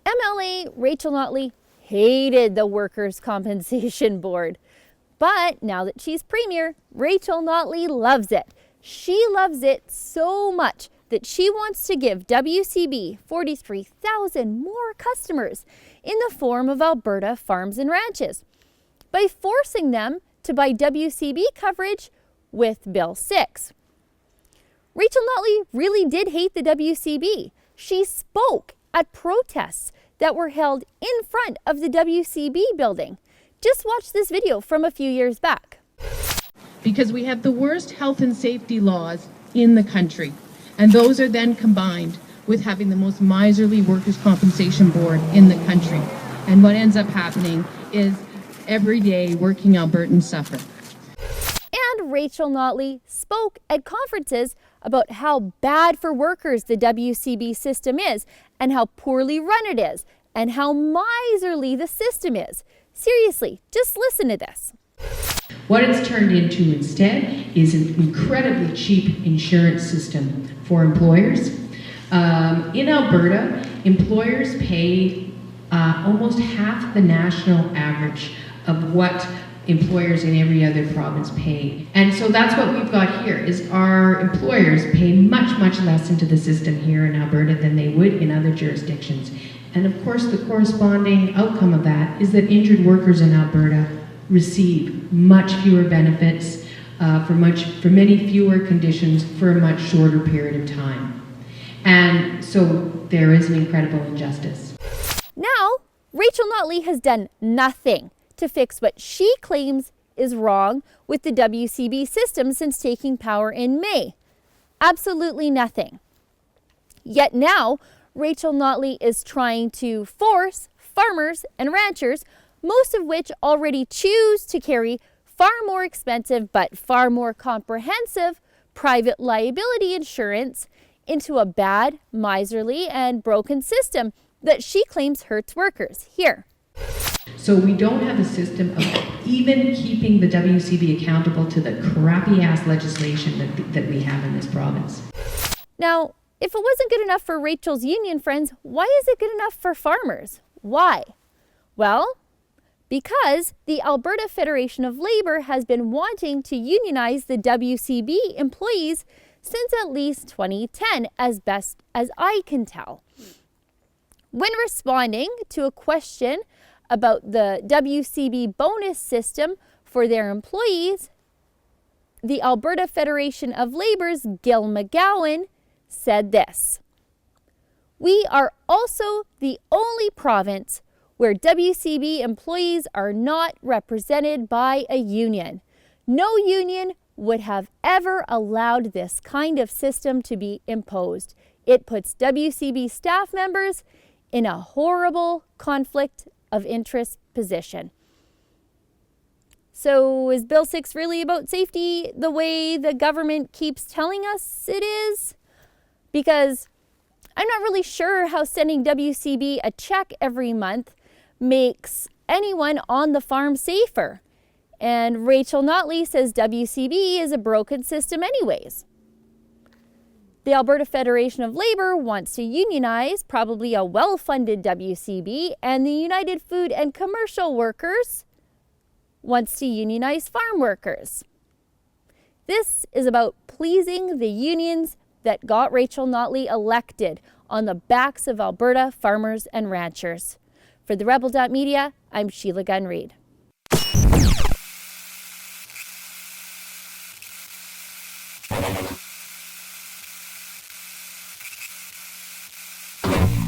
MLA Rachel Notley hated the Workers' Compensation Board. But now that she's Premier, Rachel Notley loves it. She loves it so much that she wants to give WCB 43,000 more customers in the form of Alberta farms and ranches by forcing them to buy WCB coverage with Bill 6. Rachel Notley really did hate the WCB. She spoke at protests that were held in front of the WCB building. Just watch this video from a few years back. Because we have the worst health and safety laws in the country, and those are then combined with having the most miserly workers' compensation board in the country. And what ends up happening is every day working Albertans suffer. And Rachel Notley spoke at conferences about how bad for workers the WCB system is and how poorly run it is and how miserly the system is. Seriously, just listen to this. What it's turned into instead is an incredibly cheap insurance system for employers. In Alberta, employers pay almost half the national average of what employers in every other province pay. And so that's what we've got here, is our employers pay much, much less into the system here in Alberta than they would in other jurisdictions. And of course, the corresponding outcome of that is that injured workers in Alberta receive much fewer benefits for many fewer conditions for a much shorter period of time. And so there is an incredible injustice. Now, Rachel Notley has done nothing to fix what she claims is wrong with the WCB system since taking power in May. Absolutely nothing. Yet now, Rachel Notley is trying to force farmers and ranchers, most of which already choose to carry far more expensive but far more comprehensive private liability insurance, into a bad, miserly, and broken system that she claims hurts workers. Here. So we don't have a system of even keeping the WCB accountable to the crappy-ass legislation that we have in this province. Now, if it wasn't good enough for Rachel's union friends, why is it good enough for farmers? Why? Well, because the Alberta Federation of Labour has been wanting to unionize the WCB employees since at least 2010, as best as I can tell. When responding to a question about the WCB bonus system for their employees, the Alberta Federation of Labour's Gil McGowan said this: "We are also the only province where WCB employees are not represented by a union. No union would have ever allowed this kind of system to be imposed. It puts WCB staff members in a horrible conflict of interest position." So is Bill 6 really about safety the way the government keeps telling us it is? Because I'm not really sure how sending WCB a check every month makes anyone on the farm safer. And Rachel Notley says WCB is a broken system anyways. The Alberta Federation of Labour wants to unionize probably a well-funded WCB, and the United Food and Commercial Workers wants to unionize farm workers. This is about pleasing the unions that got Rachel Notley elected on the backs of Alberta farmers and ranchers. For TheRebel.media, I'm Sheila Gunn Reid.